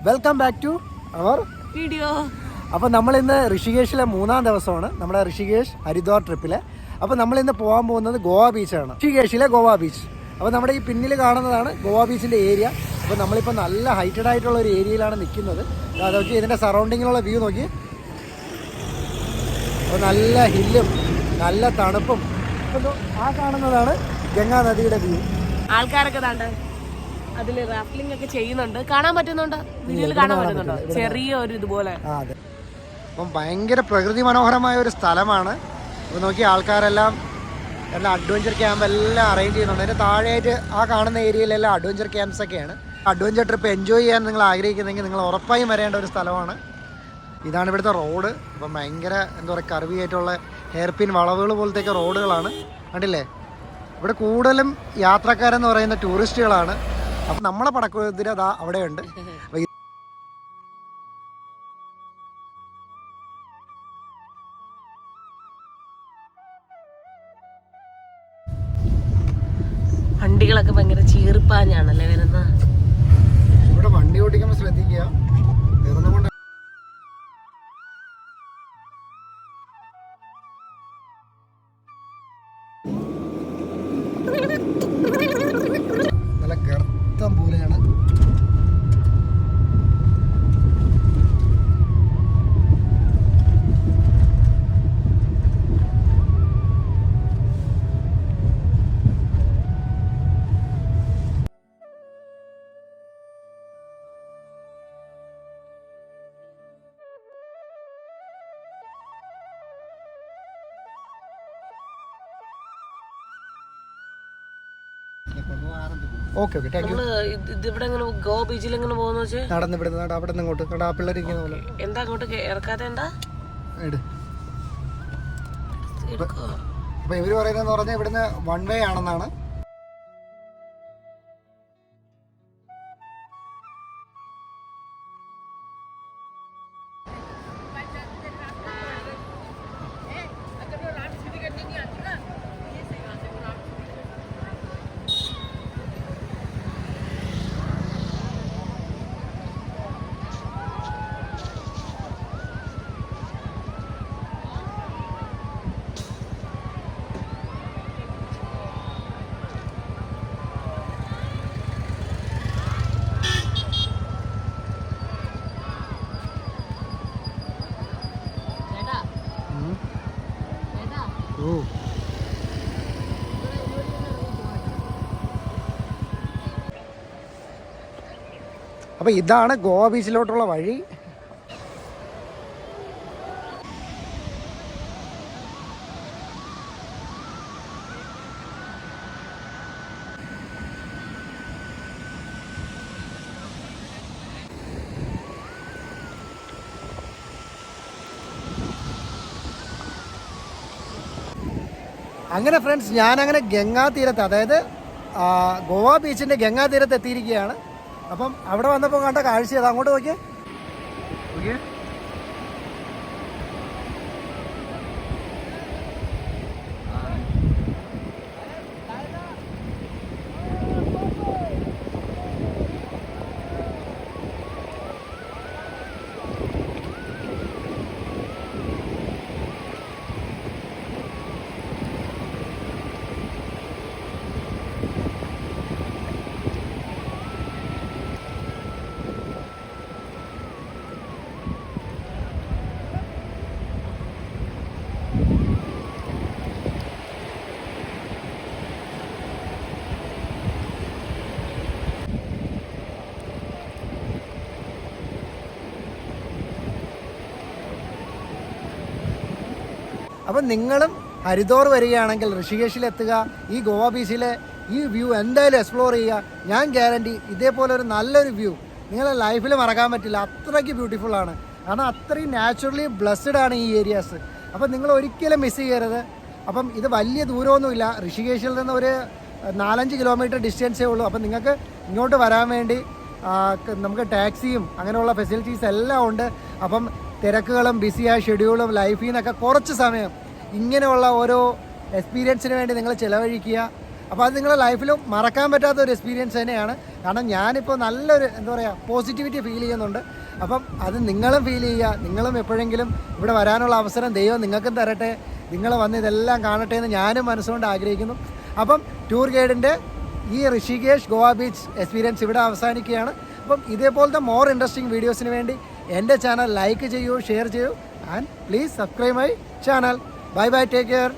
Welcome back to our video. അപ്പോൾ നമ്മളിന്ന് ഋഷികേശിലെ 3-ാം ദിവസമാണ് നമ്മുടെ ഋഷികേശ് ഹരിദ്വാർ ട്രിപ്പിൽ. അപ്പോൾ നമ്മളിന്ന് പോകാൻ പോകുന്നത് ഗോവ ബീച്ചാണ്, ഋഷികേശിലെ ഗോവ ബീച്ച്. അപ്പോൾ നമ്മുടെ ഈ പിന്നിൽ കാണുന്നതാണ് ഗോവ ബീച്ചിൻ്റെ ഏരിയ. അപ്പോൾ നമ്മളിപ്പോൾ നല്ല ഹൈറ്റഡ് ആയിട്ടുള്ള ഒരു ഏരിയയിലാണ് നിൽക്കുന്നത്. അത് നോക്കി, ഇതിൻ്റെ സറൗണ്ടിങ്ങിലുള്ള വ്യൂ നോക്കി. അപ്പോൾ നല്ല ഹില്ലും നല്ല തണുപ്പും. അപ്പോൾ ആ കാണുന്നതാണ് ഗംഗാ നദിയുടെ വ്യൂ. ആൾക്കാരൊക്കെ താണ്ട് അതില് റാഫ്റ്റിംഗ് ഒക്കെ ചെയ്യുന്നുണ്ട്, കാണാൻ പറ്റുന്നുണ്ട്, വീഡിയോയിൽ കാണാൻ പറ്റുന്നുണ്ടോ? ചെറിയൊരു ഇതുപോലെ. അതെ. അപ്പം ഭയങ്കര പ്രകൃതി മനോഹരമായ ഒരു സ്ഥലമാണ്. അപ്പോൾ നോക്കി, ആൾക്കാരെല്ലാം എല്ലാം അഡ്വഞ്ചർ ക്യാമ്പ് എല്ലാം അറേഞ്ച് ചെയ്യുന്നുണ്ട്. അതിൻ്റെ താഴെയായിട്ട് ആ കാണുന്ന ഏരിയയിലെല്ലാം അഡ്വഞ്ചർ ക്യാമ്പ്സ് ഒക്കെയാണ്. അഡ്വഞ്ചർ ട്രിപ്പ് എൻജോയ് ചെയ്യാൻ നിങ്ങൾ ആഗ്രഹിക്കുന്നെങ്കിൽ നിങ്ങൾ ഉറപ്പായും വരേണ്ട ഒരു സ്ഥലമാണ്. ഇതാണ് ഇവിടുത്തെ റോഡ്. അപ്പം ഭയങ്കര എന്താ പറയുക, കർവി ആയിട്ടുള്ള ഹെയർപിൻ വളവുകൾ പോലത്തെയൊക്കെ റോഡുകളാണ്. കണ്ടില്ലേ? ഇവിടെ കൂടുതലും യാത്രക്കാരെന്ന് പറയുന്ന ടൂറിസ്റ്റുകളാണ്. അപ്പം നമ്മളെ പടക്കുതിര അതാ അവിടെയുണ്ട്. വണ്ടികളൊക്കെ ഭയങ്കര ചീർപ്പാഞ്ഞാണല്ലേ വരുന്നത്. ഇവിടെ വണ്ടി ഓടിക്കുമ്പോൾ ശ്രദ്ധിക്കുക. കൊണ്ട് നല്ല ഗർത്തം പോലെയാണ്. Okay okay, thank you. ഇതിവിടെ എങ്ങനെ ഗോവ ബീച്ചിൽ എങ്ങനെ പോകുന്ന വെച്ചാൽ നടന്ന് ഇവിടുന്ന് അവിടെ നിന്ന് ഇങ്ങോട്ട് ആ പിള്ളേർ ഇരിക്കുന്ന പോലെ. എന്താ അങ്ങോട്ട് ഇറക്കാതെ എന്താ അപ്പൊ ഇവര് പറയുന്നതെന്ന് പറഞ്ഞാൽ ഇവിടുന്ന് 1 വേ ആണെന്നാണ്. അപ്പോൾ ഇതാണ് ഗോവ ബീച്ചിലോട്ടുള്ള വഴി. അങ്ങനെ ഫ്രണ്ട്സ്, ഞാനങ്ങനെ ഗംഗാ തീരത്ത്, അതായത് ഗോവ ബീച്ചിൻ്റെ ഗംഗാ തീരത്ത് എത്തിയിരിക്കുകയാണ്. അപ്പം അവിടെ വന്നപ്പോൾ കണ്ട കാഴ്ച അത് അങ്ങോട്ട് നോക്കിയേ. അപ്പം നിങ്ങളും ഹരിദ്വാർ വരികയാണെങ്കിൽ ഋഷികേശിലെത്തുക. ഈ ഗോവ ബീച്ചിലെ ഈ വ്യൂ എന്തായാലും എക്സ്പ്ലോർ ചെയ്യുക. ഞാൻ ഗ്യാരണ്ടി ഇതേപോലെ ഒരു നല്ലൊരു വ്യൂ നിങ്ങളുടെ ലൈഫിൽ മറക്കാൻ പറ്റില്ല. അത്രയ്ക്ക് ബ്യൂട്ടിഫുള്ളാണ്. കാരണം അത്രയും നാച്ചുറലി ബ്ലെസ്ഡ് ആണ് ഈ ഏരിയാസ്. അപ്പം നിങ്ങൾ ഒരിക്കലും മിസ് ചെയ്യരുത്. അപ്പം ഇത് വലിയ ദൂരമൊന്നുമില്ല. ഋഷികേശിൽ നിന്ന് ഒരു 4-5 കിലോമീറ്റർ ഡിസ്റ്റൻസേ ഉള്ളൂ. അപ്പം നിങ്ങൾക്ക് ഇങ്ങോട്ട് വരാൻ വേണ്ടി നമുക്ക് ടാക്സിയും അങ്ങനെയുള്ള ഫെസിലിറ്റീസ് എല്ലാം ഉണ്ട്. അപ്പം തിരക്കുകളും ബിസിയായ ഷെഡ്യൂളും ലൈഫിൽ നിന്നൊക്കെ കുറച്ച് സമയം ഇങ്ങനെയുള്ള ഓരോ എക്സ്പീരിയൻസിന് വേണ്ടി നിങ്ങൾ ചിലവഴിക്കുക. അപ്പോൾ അത് നിങ്ങളുടെ ലൈഫിലും മറക്കാൻ പറ്റാത്ത ഒരു എക്സ്പീരിയൻസ് തന്നെയാണ്. കാരണം ഞാനിപ്പോൾ നല്ലൊരു എന്താ പറയുക പോസിറ്റിവിറ്റി ഫീൽ ചെയ്യുന്നുണ്ട്. അപ്പം അത് നിങ്ങളും ഫീൽ ചെയ്യുക. നിങ്ങളും എപ്പോഴെങ്കിലും ഇവിടെ വരാനുള്ള അവസരം ദൈവം നിങ്ങൾക്കും തരട്ടെ. നിങ്ങൾ വന്ന് ഇതെല്ലാം കാണട്ടെ എന്ന് ഞാനും മനസ്സുകൊണ്ട് ആഗ്രഹിക്കുന്നു. അപ്പം ടൂർ ഗൈഡിൻ്റെ ഈ ഋഷികേഷ് ഗോവ ബീച്ച് എക്സ്പീരിയൻസ് ഇവിടെ അവസാനിക്കുകയാണ്. അപ്പം ഇതേപോലത്തെ മോർ ഇൻട്രസ്റ്റിംഗ് വീഡിയോസിന് വേണ്ടി എൻ്റെ ചാനൽ ലൈക്ക് ചെയ്യൂ, ഷെയർ ചെയ്യൂ, and please subscribe my channel. Bye bye, take care.